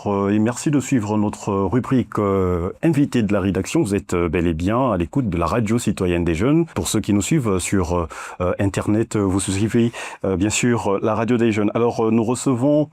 bonjour et merci de suivre notre rubrique invité de la rédaction. Vous êtes bel et bien à l'écoute de la radio citoyenne des jeunes. Pour ceux qui nous suivent sur Internet, vous suivez bien sûr la radio des jeunes. Alors nous recevons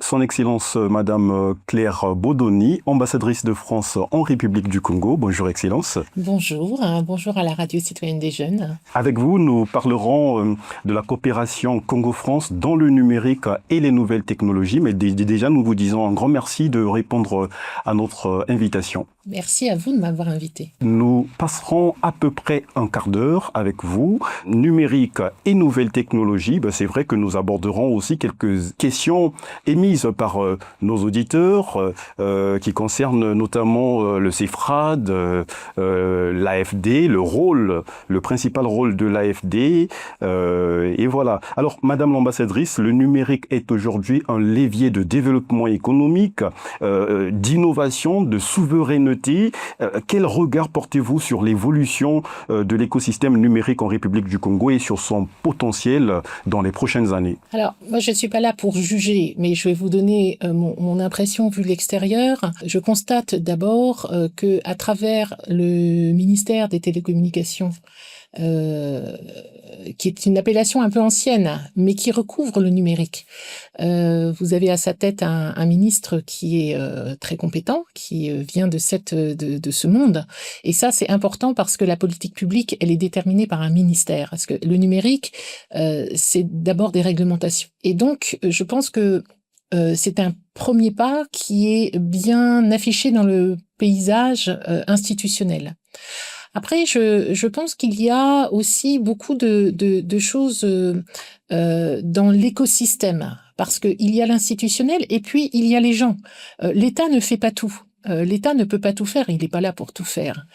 Son Excellence Madame Claire Bodoni, ambassadrice de France en République du Congo. Bonjour Excellence. Bonjour, bonjour à la radio citoyenne des jeunes. Avec vous, nous parlerons de la coopération Congo-France dans le numérique et les nouvelles technologies. Mais déjà, nous vous disons un grand merci de répondre à notre invitation. Merci à vous de m'avoir invité. Nous passerons à peu près un quart d'heure avec vous. Numérique et nouvelles technologies, c'est vrai que nous aborderons aussi quelques questions émises par nos auditeurs qui concernent notamment le CIFRAD, l'AFD, le principal rôle de l'AFD. Et voilà. Alors, Madame l'ambassadrice, le numérique est aujourd'hui un levier de développement économique, d'innovation, de souveraineté. Quel regard portez-vous sur l'évolution de l'écosystème numérique en République du Congo et sur son potentiel dans les prochaines années? Alors, moi, je ne suis pas là pour juger, mais je vais vous donner mon impression vue de l'extérieur. Je constate d'abord que à travers le ministère des Télécommunications, qui est une appellation un peu ancienne, mais qui recouvre le numérique. Vous avez à sa tête un ministre qui est très compétent, qui vient de ce monde. Et ça, c'est important parce que la politique publique, elle est déterminée par un ministère. Parce que le numérique, c'est d'abord des réglementations. Et donc, je pense que c'est un premier pas qui est bien affiché dans le paysage institutionnel. Après, je pense qu'il y a aussi beaucoup de choses dans l'écosystème, parce qu'il y a l'institutionnel et puis il y a les gens. L'État ne fait pas tout. L'État ne peut pas tout faire, il n'est pas là pour tout faire.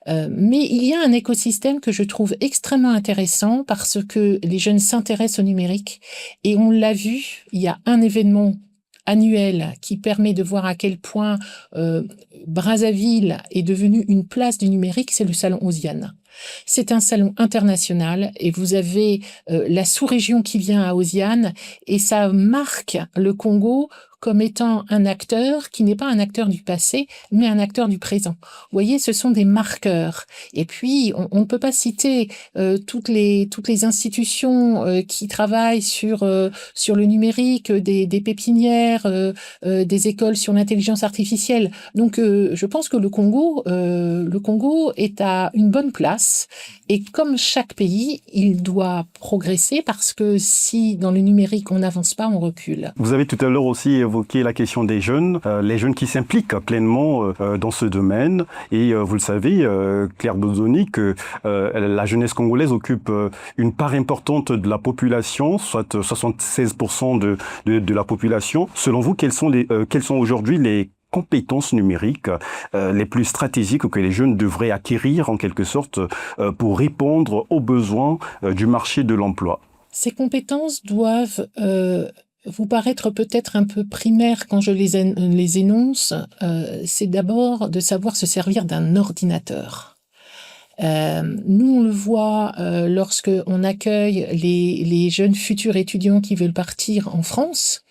Mais il y a un écosystème que je trouve extrêmement intéressant parce que les jeunes s'intéressent au numérique et on l'a vu, il y a un événement annuel qui permet de voir à quel point Brazzaville est devenue une place du numérique, c'est le salon Osiane. C'est un salon international et vous avez la sous-région qui vient à Osiane et ça marque le Congo comme étant un acteur qui n'est pas un acteur du passé, mais un acteur du présent. Vous voyez, ce sont des marqueurs. Et puis, on ne peut pas citer toutes les institutions qui travaillent sur le numérique, des pépinières, des écoles sur l'intelligence artificielle. Donc, je pense que le Congo est à une bonne place. Et comme chaque pays, il doit progresser parce que si dans le numérique on n'avance pas, on recule. Vous avez tout à l'heure aussi évoqué la question des jeunes, les jeunes qui s'impliquent pleinement dans ce domaine. Et vous le savez, Claire Bodoni, que la jeunesse congolaise occupe une part importante de la population, soit 76% de la population. Selon vous, quelles sont aujourd'hui les compétences numériques les plus stratégiques que les jeunes devraient acquérir en quelque sorte pour répondre aux besoins du marché de l'emploi? Ces compétences doivent vous paraître peut-être un peu primaires quand je les énonce. C'est d'abord de savoir se servir d'un ordinateur. Nous, on le voit lorsque on accueille les jeunes futurs étudiants qui veulent partir en France.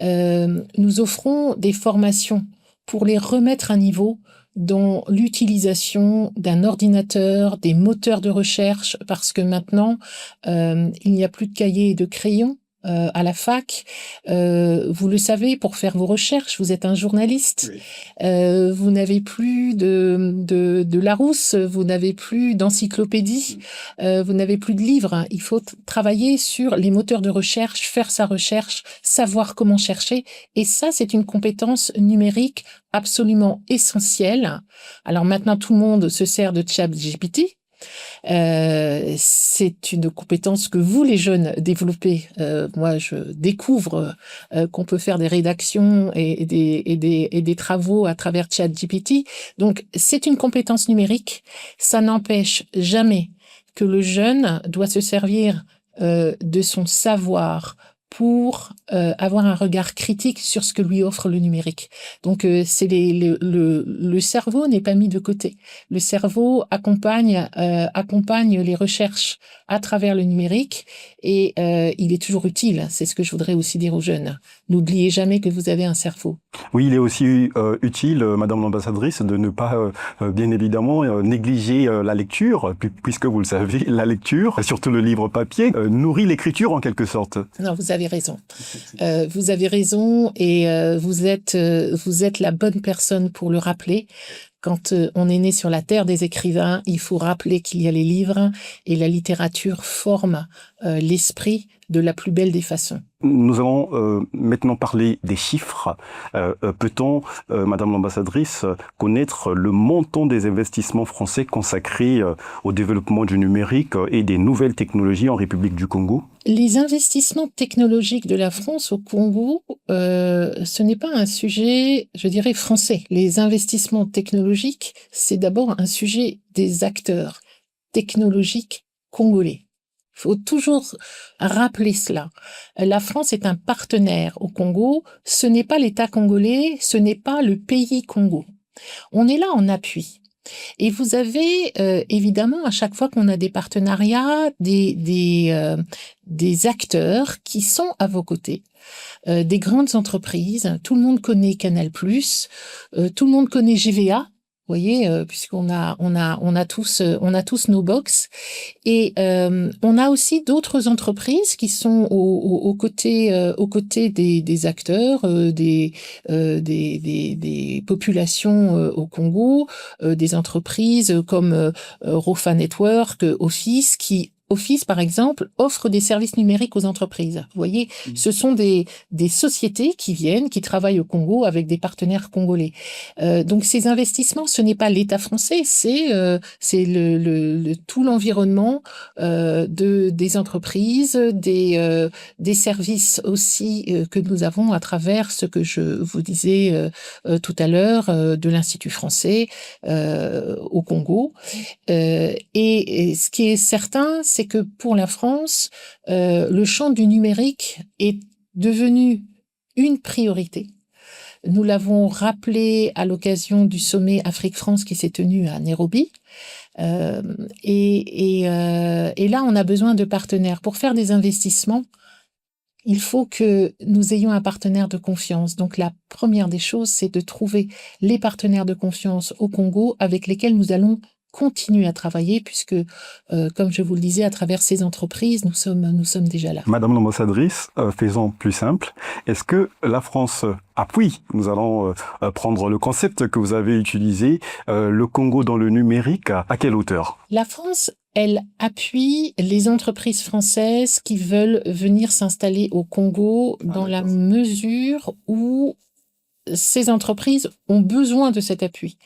Nous offrons des formations pour les remettre à niveau dans l'utilisation d'un ordinateur, des moteurs de recherche, parce que maintenant, il n'y a plus de cahiers et de crayons. À la fac, vous le savez, pour faire vos recherches, vous êtes un journaliste. Oui. Vous n'avez plus de Larousse, vous n'avez plus d'encyclopédie, vous n'avez plus de livres. Il faut travailler sur les moteurs de recherche, faire sa recherche, savoir comment chercher. Et ça, c'est une compétence numérique absolument essentielle. Alors maintenant, tout le monde se sert de ChatGPT. C'est une compétence que vous, les jeunes, développez. Moi, je découvre qu'on peut faire des rédactions et des travaux à travers ChatGPT. Donc, c'est une compétence numérique. Ça n'empêche jamais que le jeune doit se servir de son savoir pour avoir un regard critique sur ce que lui offre le numérique. Donc, le cerveau n'est pas mis de côté. Le cerveau accompagne les recherches à travers le numérique et il est toujours utile. C'est ce que je voudrais aussi dire aux jeunes. N'oubliez jamais que vous avez un cerveau. Oui, il est aussi utile, Madame l'ambassadrice, de ne pas, bien évidemment, négliger la lecture, puisque vous le savez, la lecture, surtout le livre papier, nourrit l'écriture en quelque sorte. Non, vous avez raison. Vous avez raison et vous êtes la bonne personne pour le rappeler. Quand on est né sur la terre des écrivains, il faut rappeler qu'il y a les livres et la littérature forme l'esprit de la plus belle des façons. Nous allons maintenant parler des chiffres. Peut-on, Madame l'ambassadrice, connaître le montant des investissements français consacrés au développement du numérique et des nouvelles technologies en République du Congo? Les investissements technologiques de la France au Congo, ce n'est pas un sujet, je dirais, français. Les investissements technologiques, c'est d'abord un sujet des acteurs technologiques congolais. Il faut toujours rappeler cela. La France est un partenaire au Congo. Ce n'est pas l'État congolais, ce n'est pas le pays Congo. On est là en appui. Et vous avez évidemment, à chaque fois qu'on a des partenariats, des acteurs qui sont à vos côtés. Des grandes entreprises. Tout le monde connaît Canal+, tout le monde connaît GVA. Vous voyez, puisqu'on a tous nos box, et on a aussi d'autres entreprises qui sont aux côtés des acteurs, des populations au Congo, des entreprises comme Rofa Network, Office, par exemple, offre des services numériques aux entreprises. Vous voyez, ce sont des sociétés qui viennent, qui travaillent au Congo avec des partenaires congolais. Donc, ces investissements, ce n'est pas l'État français, c'est tout l'environnement des entreprises, des services aussi que nous avons à travers ce que je vous disais tout à l'heure de l'Institut français au Congo. Et ce qui est certain, c'est que pour la France, le champ du numérique est devenu une priorité. Nous l'avons rappelé à l'occasion du sommet Afrique-France qui s'est tenu à Nairobi. Et là, on a besoin de partenaires. Pour faire des investissements, il faut que nous ayons un partenaire de confiance. Donc, la première des choses, c'est de trouver les partenaires de confiance au Congo avec lesquels nous allons continuer à travailler puisque, comme je vous le disais, à travers ces entreprises, nous sommes déjà là. Madame l'ambassadrice, faisons plus simple. Est-ce que la France appuie, nous allons prendre le concept que vous avez utilisé, le Congo dans le numérique, à quelle hauteur? La France, elle appuie les entreprises françaises qui veulent venir s'installer au Congo dans la mesure où ces entreprises ont besoin de cet appui.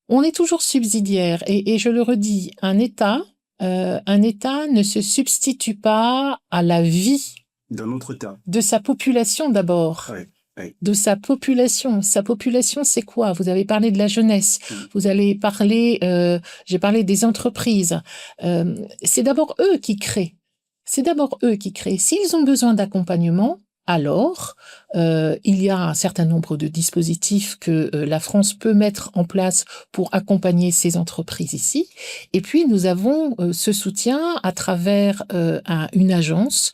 On est toujours subsidiaire et je le redis, un État ne se substitue pas à la vie d'un autre État, de sa population d'abord. Oui. De sa population. Sa population, c'est quoi? Vous avez parlé de la jeunesse. Vous allez parler, j'ai parlé des entreprises. C'est d'abord eux qui créent. S'ils ont besoin d'accompagnement, alors, il y a un certain nombre de dispositifs que la France peut mettre en place pour accompagner ces entreprises ici. Et puis, nous avons ce soutien à travers une agence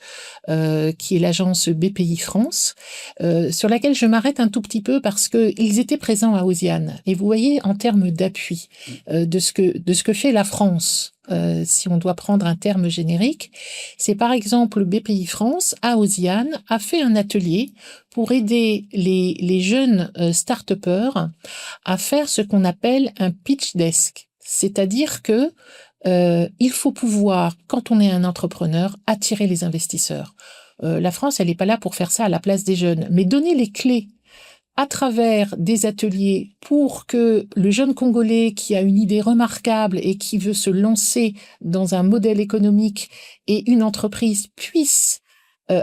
qui est l'agence BPI France, sur laquelle je m'arrête un tout petit peu parce qu'ils étaient présents à Osiane. Et vous voyez, en termes d'appui de ce que fait la France, si on doit prendre un terme générique, c'est par exemple BPI France à Osiane a fait un atelier pour aider les jeunes start-upers à faire ce qu'on appelle un pitch desk. C'est-à-dire que il faut pouvoir, quand on est un entrepreneur, attirer les investisseurs. La France, elle n'est pas là pour faire ça à la place des jeunes, mais donner les clés à travers des ateliers pour que le jeune Congolais qui a une idée remarquable et qui veut se lancer dans un modèle économique et une entreprise puisse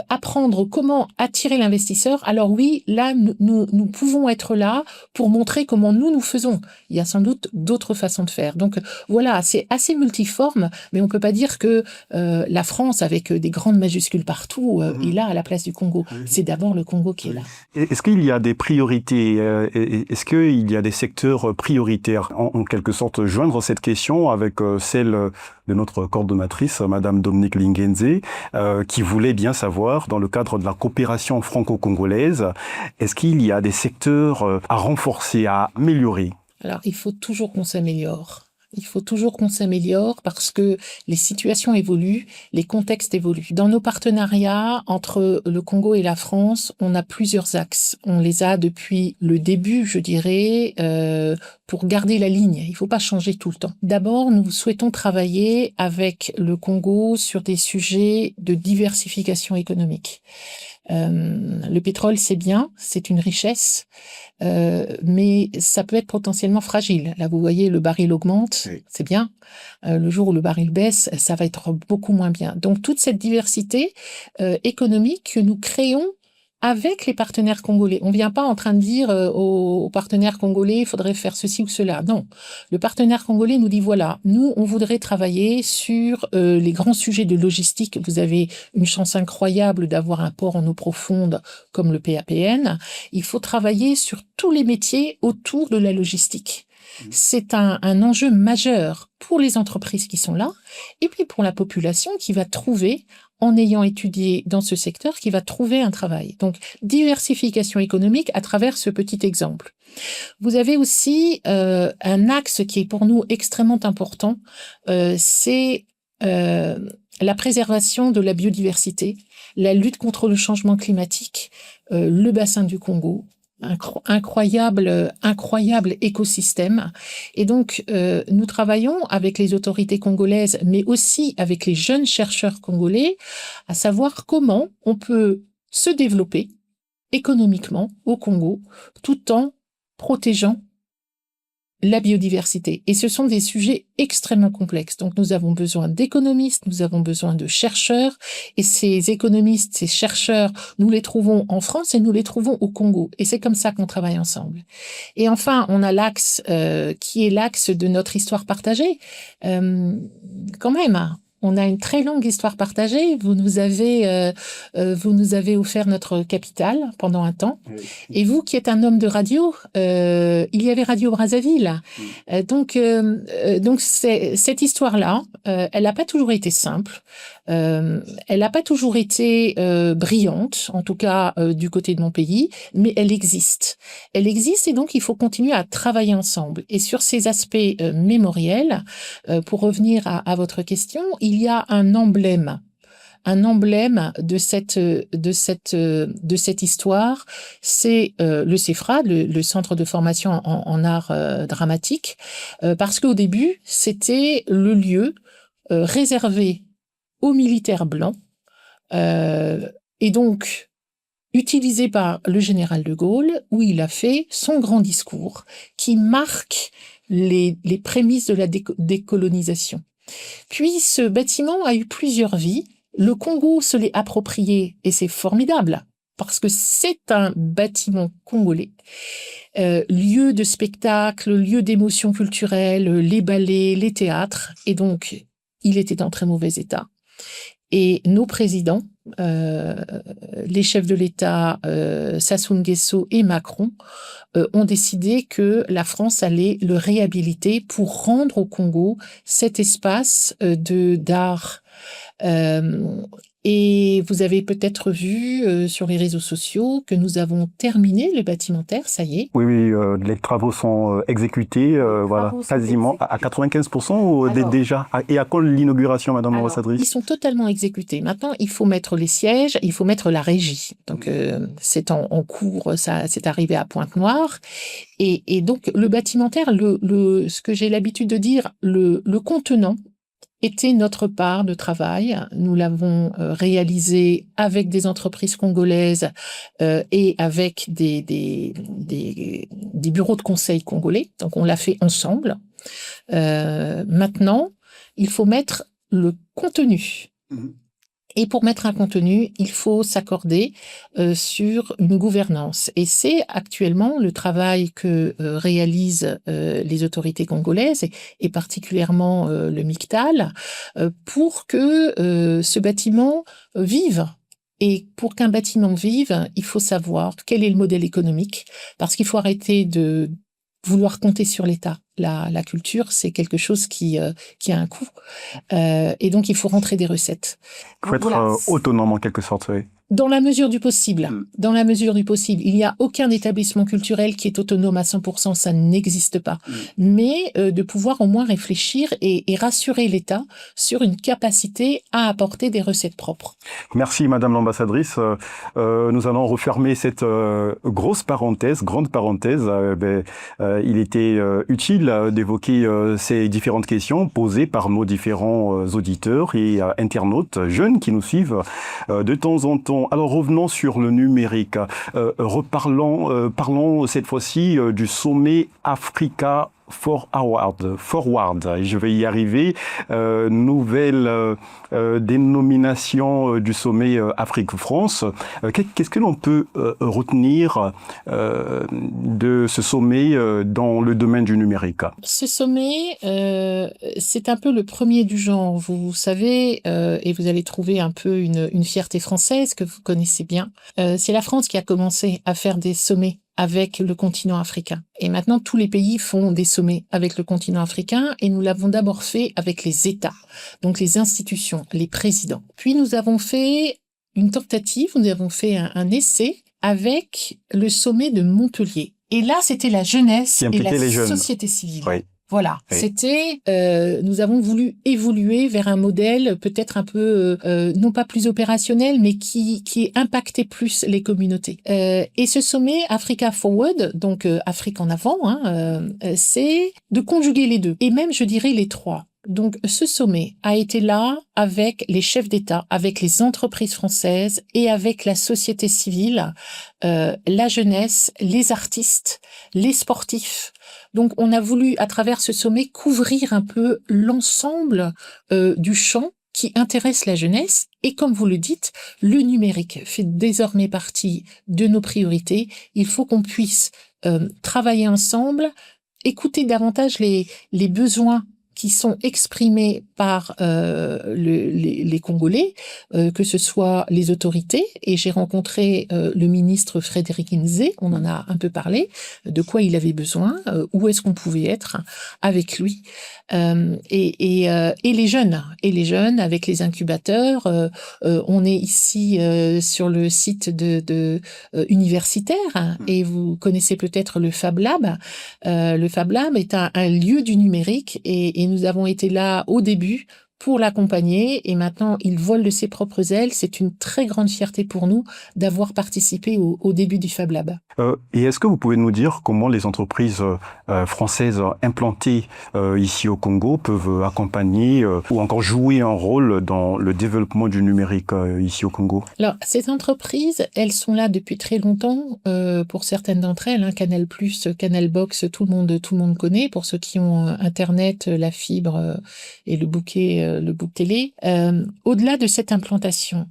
apprendre comment attirer l'investisseur, alors oui, là, nous pouvons être là pour montrer comment nous faisons. Il y a sans doute d'autres façons de faire. Donc voilà, c'est assez multiforme, mais on peut pas dire que la France, avec des grandes majuscules partout, est là à la place du Congo. C'est d'abord le Congo qui est là. Est-ce qu'il y a des priorités? Est-ce qu'il y a des secteurs prioritaires? En quelque sorte, joindre cette question avec celle de notre coordonnatrice, Madame Dominique Lingenze, qui voulait bien savoir, dans le cadre de la coopération franco-congolaise, est-ce qu'il y a des secteurs à renforcer, à améliorer? Alors, il faut toujours qu'on s'améliore. Il faut toujours qu'on s'améliore parce que les situations évoluent, les contextes évoluent. Dans nos partenariats entre le Congo et la France, on a plusieurs axes. On les a depuis le début, je dirais, pour garder la ligne. Il ne faut pas changer tout le temps. D'abord, nous souhaitons travailler avec le Congo sur des sujets de diversification économique. Le pétrole, c'est bien, c'est une richesse, mais ça peut être potentiellement fragile. Là, vous voyez, le baril augmente, oui. C'est bien. Le jour où le baril baisse, ça va être beaucoup moins bien. Donc, toute cette diversité économique que nous créons avec les partenaires congolais. On vient pas en train de dire aux partenaires congolais, il faudrait faire ceci ou cela. Non. Le partenaire congolais nous dit, voilà, nous, on voudrait travailler sur les grands sujets de logistique. Vous avez une chance incroyable d'avoir un port en eau profonde comme le PAPN. Il faut travailler sur tous les métiers autour de la logistique. C'est un enjeu majeur pour les entreprises qui sont là et puis pour la population qui va trouver, en ayant étudié dans ce secteur, qui va trouver un travail. Donc, diversification économique à travers ce petit exemple. Vous avez aussi un axe qui est pour nous extrêmement important, c'est la préservation de la biodiversité, la lutte contre le changement climatique, le bassin du Congo, incroyable écosystème. Et donc, nous travaillons avec les autorités congolaises, mais aussi avec les jeunes chercheurs congolais, à savoir comment on peut se développer économiquement au Congo, tout en protégeant la biodiversité. Et ce sont des sujets extrêmement complexes. Donc, nous avons besoin d'économistes, nous avons besoin de chercheurs. Et ces économistes, ces chercheurs, nous les trouvons en France et nous les trouvons au Congo. Et c'est comme ça qu'on travaille ensemble. Et enfin, on a l'axe qui est l'axe de notre histoire partagée. Quand même, on a une très longue histoire partagée. Vous nous avez offert notre capitale pendant un temps. Oui. Et vous, qui êtes un homme de radio, il y avait Radio Brazzaville. Oui. Donc cette histoire-là, elle n'a pas toujours été simple. Elle n'a pas toujours été brillante, en tout cas du côté de mon pays, mais elle existe. Elle existe et donc il faut continuer à travailler ensemble. Et sur ces aspects mémoriels, pour revenir à votre question, il y a un emblème de cette histoire, c'est le CEFRA, le Centre de formation en art dramatique, parce qu'au début, c'était le lieu réservé aux militaires blancs, et donc utilisé par le général de Gaulle, où il a fait son grand discours qui marque les prémices de la décolonisation. Puis ce bâtiment a eu plusieurs vies. Le Congo se l'est approprié et c'est formidable parce que c'est un bâtiment congolais, lieu de spectacle, lieu d'émotion culturelle, les ballets, les théâtres, et donc il était en très mauvais état. Et nos présidents, les chefs de l'État, Sassou Nguesso et Macron, ont décidé que la France allait le réhabiliter pour rendre au Congo cet espace d'art. Et vous avez peut-être vu sur les réseaux sociaux que nous avons terminé le bâtimentaire, ça y est. Oui, les travaux sont exécutés, voilà, quasiment à 95% ou déjà. Et à quand l'inauguration, Madame l'ambassadrice? Ils sont totalement exécutés. Maintenant, il faut mettre les sièges, il faut mettre la régie. Donc, c'est en cours, ça, c'est arrivé à Pointe-Noire. Et donc, le bâtimentaire, ce que j'ai l'habitude de dire, le contenant, était notre part de travail. Nous l'avons réalisé avec des entreprises congolaises et avec des bureaux de conseil congolais. Donc, on l'a fait ensemble. Maintenant, il faut mettre le contenu. Et pour mettre un contenu, il faut s'accorder sur une gouvernance. Et c'est actuellement le travail que réalisent les autorités congolaises et particulièrement le MICTAL pour que ce bâtiment vive. Et pour qu'un bâtiment vive, il faut savoir quel est le modèle économique, parce qu'il faut arrêter de vouloir compter sur l'État. La culture, c'est quelque chose qui a un coût. Et donc, il faut rentrer des recettes. Il faut être autonome en quelque sorte, oui. Dans la mesure du possible. Dans la mesure du possible. Il n'y a aucun établissement culturel qui est autonome à 100%, ça n'existe pas. Mais de pouvoir au moins réfléchir et rassurer l'État sur une capacité à apporter des recettes propres. Merci Madame l'ambassadrice. Nous allons refermer cette grande parenthèse. Il était utile d'évoquer ces différentes questions posées par nos différents auditeurs et internautes jeunes qui nous suivent de temps en temps. Alors revenons sur le numérique. Parlons cette fois-ci du sommet Africa Forward. Je vais y arriver. Nouvelle dénomination du sommet Afrique-France. Qu'est-ce que l'on peut retenir de ce sommet dans le domaine du numérique? Ce sommet, c'est un peu le premier du genre. Vous savez, et vous allez trouver un peu une fierté française que vous connaissez bien. C'est la France qui a commencé à faire des sommets avec le continent africain. Et maintenant, tous les pays font des sommets avec le continent africain et nous l'avons d'abord fait avec les États, donc les institutions, les présidents. Puis nous avons fait une tentative, nous avons fait un essai avec le sommet de Montpellier. Et là, c'était la jeunesse et la société civile. Oui. Voilà, oui. C'était, nous avons voulu évoluer vers un modèle peut-être un peu, non pas plus opérationnel, mais qui impactait plus les communautés. Et ce sommet Africa Forward, donc Afrique en avant, c'est de conjuguer les deux, et même je dirais les trois. Donc, ce sommet a été là avec les chefs d'État, avec les entreprises françaises et avec la société civile, la jeunesse, les artistes, les sportifs. Donc, on a voulu, à travers ce sommet, couvrir un peu l'ensemble du champ qui intéresse la jeunesse. Et comme vous le dites, le numérique fait désormais partie de nos priorités. Il faut qu'on puisse travailler ensemble, écouter davantage les besoins qui sont exprimés par les Congolais, que ce soit les autorités. Et j'ai rencontré le ministre Frédéric Nzé, on en a un peu parlé, de quoi il avait besoin, où est-ce qu'on pouvait être avec lui. Et les jeunes avec les incubateurs. On est ici sur le site de universitaire et vous connaissez peut-être le Fab Lab. Le Fab Lab est un lieu du numérique et nous avons été là au début pour l'accompagner et maintenant il vole de ses propres ailes. C'est une très grande fierté pour nous d'avoir participé au début du Fab Lab. Et est-ce que vous pouvez nous dire comment les entreprises françaises implantées ici au Congo peuvent accompagner ou encore jouer un rôle dans le développement du numérique ici au Congo? Alors, ces entreprises, elles sont là depuis très longtemps. Pour certaines d'entre elles, Canal+, Canal Box, tout le monde connaît. Pour ceux qui ont Internet, la fibre et le bouquet télé. Au-delà de cette implantation,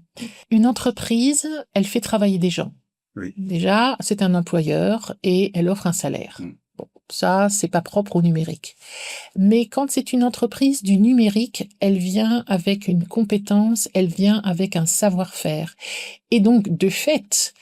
une entreprise, elle fait travailler des gens. Oui. Déjà, c'est un employeur et elle offre un salaire. Bon, ça, c'est pas propre au numérique. Mais quand c'est une entreprise du numérique, elle vient avec une compétence, elle vient avec un savoir-faire. Et donc, de fait,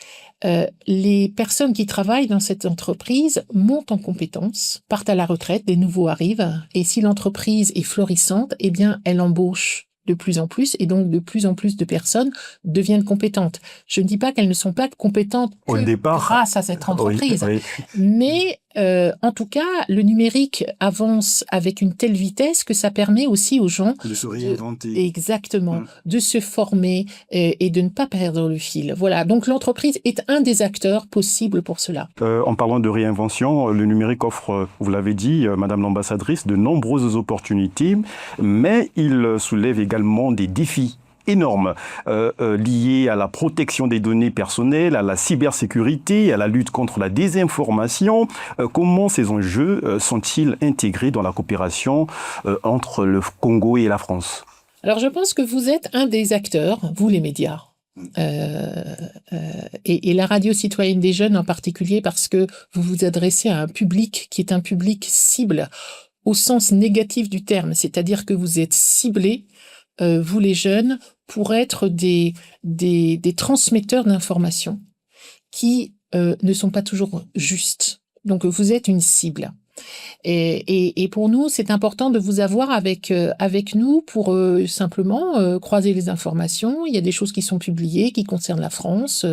les personnes qui travaillent dans cette entreprise montent en compétences, partent à la retraite, des nouveaux arrivent. Et si l'entreprise est florissante, eh bien, elle embauche de plus en plus, et donc de plus en plus de personnes deviennent compétentes. Je ne dis pas qu'elles ne sont pas compétentes au départ, grâce à cette entreprise, oui. Mais en tout cas, le numérique avance avec une telle vitesse que ça permet aussi aux gens de se réinventer. Exactement, de se former et de ne pas perdre le fil. Voilà, donc l'entreprise est un des acteurs possibles pour cela. En parlant de réinvention, le numérique offre, vous l'avez dit, Madame l'ambassadrice, de nombreuses opportunités, mais il soulève également des défis énormes liés à la protection des données personnelles, à la cybersécurité, à la lutte contre la désinformation. Comment ces enjeux sont-ils intégrés dans la coopération entre le Congo et la France ? Alors, je pense que vous êtes un des acteurs, vous les médias. Et la radio citoyenne des jeunes en particulier parce que vous vous adressez à un public qui est un public cible au sens négatif du terme, c'est-à-dire que vous êtes ciblés, vous les jeunes, pour être des transmetteurs d'informations qui ne sont pas toujours justes. Donc vous êtes une cible. Et pour nous, c'est important de vous avoir avec nous pour simplement croiser les informations. Il y a des choses qui sont publiées qui concernent la France.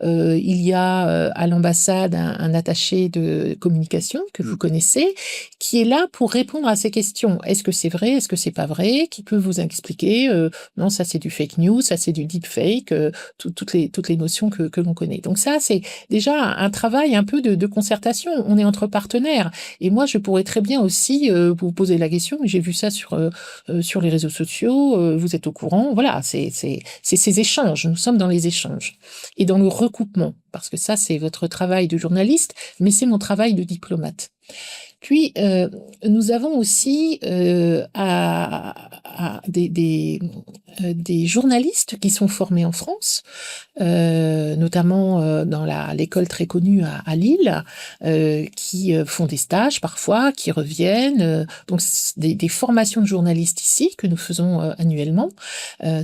Il y a à l'ambassade un attaché de communication que vous connaissez qui est là pour répondre à ces questions. Est-ce que c'est vrai? Est-ce que c'est pas vrai? Qui peut vous expliquer non, ça c'est du fake news, ça c'est du deepfake, toutes les notions que l'on connaît. Donc ça, c'est déjà un travail un peu de concertation. On est entre partenaires. Et moi, je pourrais très bien aussi vous poser la question, mais j'ai vu ça sur les réseaux sociaux, vous êtes au courant. Voilà, c'est ces échanges. Nous sommes dans les échanges et dans le recoupement, parce que ça, c'est votre travail de journaliste, mais c'est mon travail de diplomate. Puis, nous avons aussi des journalistes qui sont formés en France, notamment dans l'école très connue à Lille, qui font des stages parfois, qui reviennent. Donc, des formations de journalistes ici que nous faisons annuellement.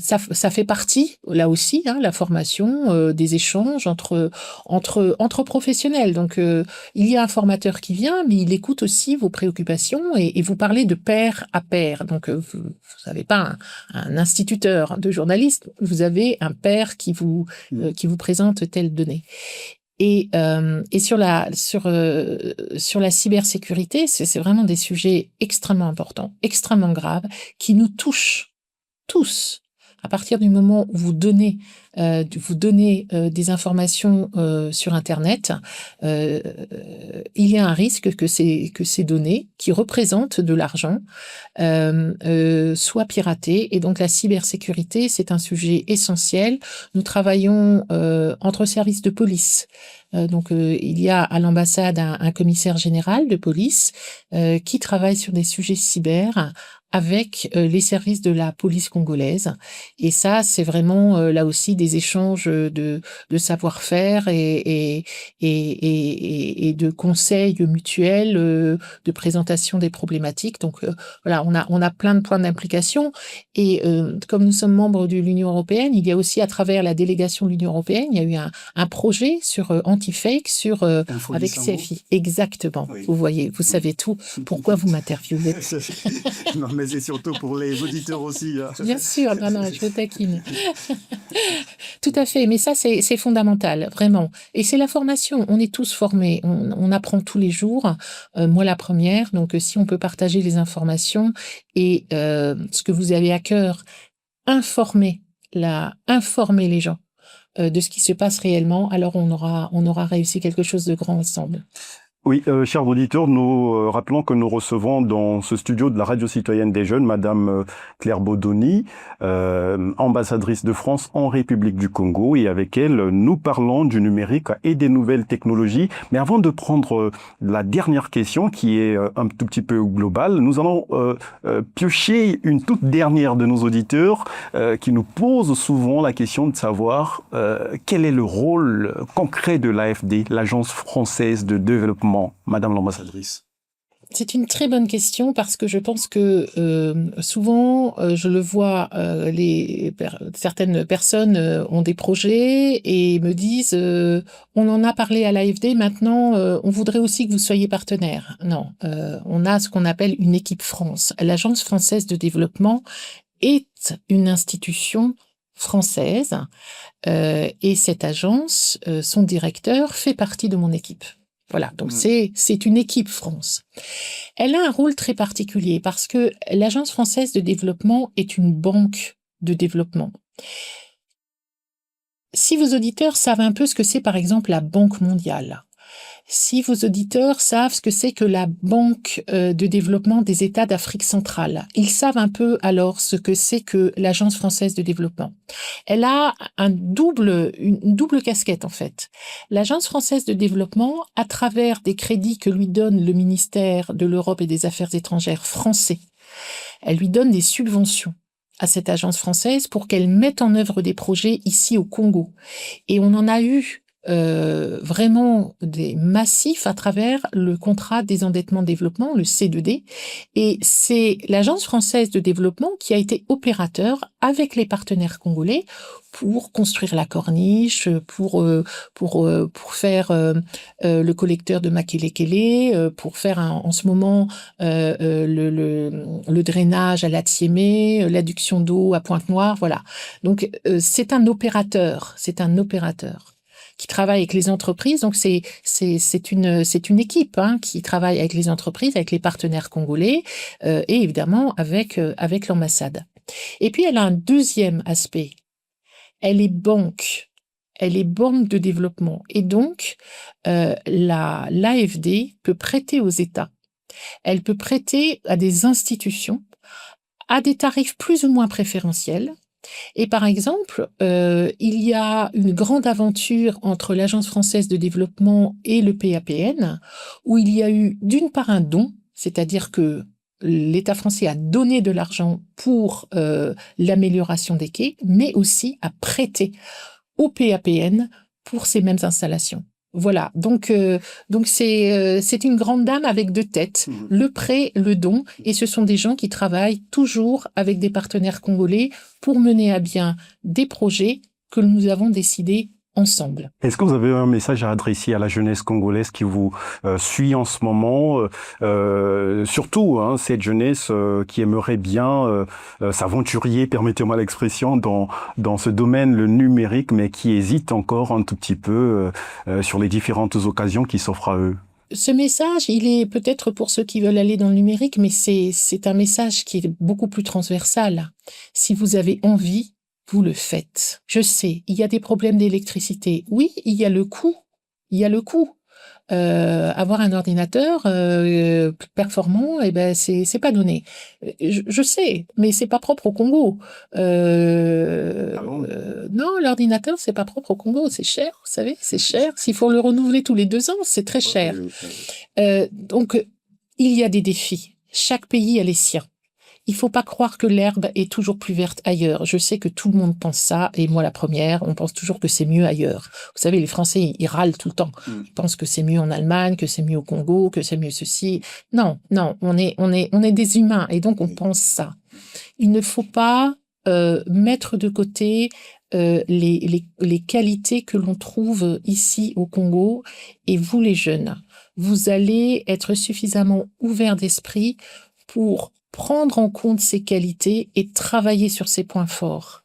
Ça fait partie, là aussi, la formation, des échanges entre professionnels. Donc, il y a un formateur qui vient, mais il écoute aussi vos préoccupations et vous parlez de pair à pair. Donc, vous n'avez pas un instituteur de journalisme, vous avez un pair qui vous présente telle donnée. Et sur la cybersécurité, c'est vraiment des sujets extrêmement importants, extrêmement graves, qui nous touchent tous. À partir du moment où vous donnez des informations sur Internet, il y a un risque que ces données, qui représentent de l'argent, soient piratées. Et donc la cybersécurité, c'est un sujet essentiel. Nous travaillons entre services de police. Donc il y a à l'ambassade un commissaire général de police qui travaille sur des sujets cyber avec les services de la police congolaise. Et ça, c'est vraiment là aussi des échanges de savoir-faire et de conseils mutuels, de présentation des problématiques. Donc voilà, on a plein de points d'implication. Et comme nous sommes membres de l'Union européenne, il y a aussi à travers la délégation de l'Union européenne, il y a eu un projet sur anti-fake avec CFI. Exactement. Oui. Vous voyez, vous savez tout. Pourquoi vous m'interviewez? Non, mais c'est surtout pour les auditeurs aussi. Bien sûr, non, je vous taquine. Tout à fait, mais ça, c'est fondamental, vraiment. Et c'est la formation, on est tous formés, on apprend tous les jours, moi la première, donc si on peut partager les informations et ce que vous avez à cœur, informer les gens de ce qui se passe réellement, alors on aura réussi quelque chose de grand ensemble. Oui, chers auditeurs, nous rappelons que nous recevons dans ce studio de la Radio Citoyenne des Jeunes Madame Claire Bodoni, ambassadrice de France en République du Congo, et avec elle, nous parlons du numérique et des nouvelles technologies. Mais avant de prendre la dernière question, qui est un tout petit peu globale, nous allons piocher une toute dernière de nos auditeurs qui nous pose souvent la question de savoir quel est le rôle concret de l'AFD, l'Agence française de développement. Madame l'ambassadrice. C'est une très bonne question parce que je pense que souvent, je le vois, certaines personnes ont des projets et me disent on en a parlé à l'AFD, maintenant on voudrait aussi que vous soyez partenaire. Non, on a ce qu'on appelle une équipe France. L'Agence française de développement est une institution française et cette agence, son directeur fait partie de mon équipe. Voilà, donc c'est une équipe France. Elle a un rôle très particulier parce que l'Agence française de développement est une banque de développement. Si vos auditeurs savent un peu ce que c'est par exemple la Banque mondiale, si vos auditeurs savent ce que c'est que la Banque de développement des États d'Afrique centrale, ils savent un peu alors ce que c'est que l'Agence française de développement. Elle a une double casquette en fait. L'Agence française de développement, à travers des crédits que lui donne le ministère de l'Europe et des Affaires étrangères français, elle lui donne des subventions. à cette agence française pour qu'elle mette en œuvre des projets ici au Congo. Et on en a eu vraiment des massifs à travers le contrat désendettement développement, le C2D. Et c'est l'Agence française de développement qui a été opérateur avec les partenaires congolais pour construire la corniche, pour faire le collecteur de Makelekele, pour faire en ce moment le drainage à Latiémé, l'adduction d'eau à Pointe-Noire, voilà. Donc c'est un opérateur qui travaille avec les entreprises. Donc c'est une équipe qui travaille avec les entreprises, avec les partenaires congolais et évidemment avec l'ambassade. Et puis elle a un deuxième aspect. Elle est banque de développement et donc l'AFD peut prêter aux États. Elle peut prêter à des institutions à des tarifs plus ou moins préférentiels. Et par exemple, il y a une grande aventure entre l'Agence française de développement et le PAPN, où il y a eu d'une part un don, c'est-à-dire que l'État français a donné de l'argent pour l'amélioration des quais, mais aussi a prêté au PAPN pour ces mêmes installations. Voilà, donc c'est une grande dame avec deux têtes, le prêt, le don, et ce sont des gens qui travaillent toujours avec des partenaires congolais pour mener à bien des projets que nous avons décidés ensemble. Est-ce que vous avez un message à adresser à la jeunesse congolaise qui vous suit en ce moment, surtout cette jeunesse qui aimerait bien s'aventurer, permettez-moi l'expression, dans ce domaine, le numérique, mais qui hésite encore un tout petit peu sur les différentes occasions qui s'offrent à eux? Ce message, il est peut-être pour ceux qui veulent aller dans le numérique, mais c'est un message qui est beaucoup plus transversal. Si vous avez envie, vous le faites. Je sais, il y a des problèmes d'électricité. Oui, il y a le coût. Avoir un ordinateur performant, c'est pas donné. Je sais, mais c'est pas propre au Congo. Non, l'ordinateur, c'est pas propre au Congo. C'est cher, vous savez, c'est cher. S'il faut le renouveler tous les 2 ans, c'est très cher. Donc, il y a des défis. Chaque pays a les siens. Il faut pas croire que l'herbe est toujours plus verte ailleurs. Je sais que tout le monde pense ça, et moi la première, on pense toujours que c'est mieux ailleurs. Vous savez, les Français, ils râlent tout le temps. Ils pensent que c'est mieux en Allemagne, que c'est mieux au Congo, que c'est mieux ceci. Non, on est des humains, et donc on pense ça. Il ne faut pas mettre de côté les qualités que l'on trouve ici au Congo, et vous les jeunes, vous allez être suffisamment ouverts d'esprit pour prendre en compte ces qualités et travailler sur ces points forts.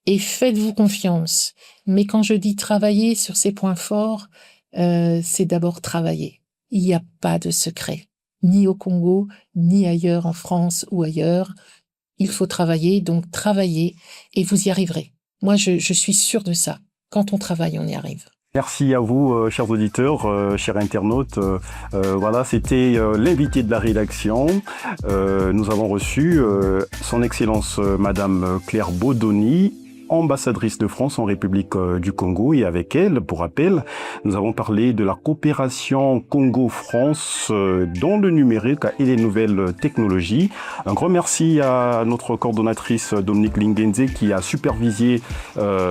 Et faites-vous confiance. Mais quand je dis travailler sur ces points forts, c'est d'abord travailler. Il n'y a pas de secret, ni au Congo, ni ailleurs en France ou ailleurs. Il faut travailler, donc travaillez et vous y arriverez. Moi, je suis sûre de ça. Quand on travaille, on y arrive. Merci à vous, chers auditeurs, chers internautes. Voilà, c'était l'invité de la rédaction. Nous avons reçu son Excellence Madame Claire Bodoni, ambassadrice de France en République du Congo, et avec elle, pour rappel, nous avons parlé de la coopération Congo-France dans le numérique et les nouvelles technologies. Un grand merci à notre coordonnatrice Dominique Lingenze qui a supervisé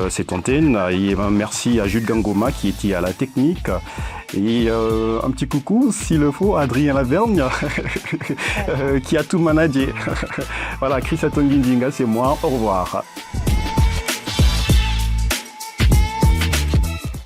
cette antenne, et un merci à Jules Gangoma qui était à la technique. Et un petit coucou, s'il le faut, à Adrien Lavergne, qui a tout managé. Voilà, Chris Atongindinga, c'est moi. Au revoir.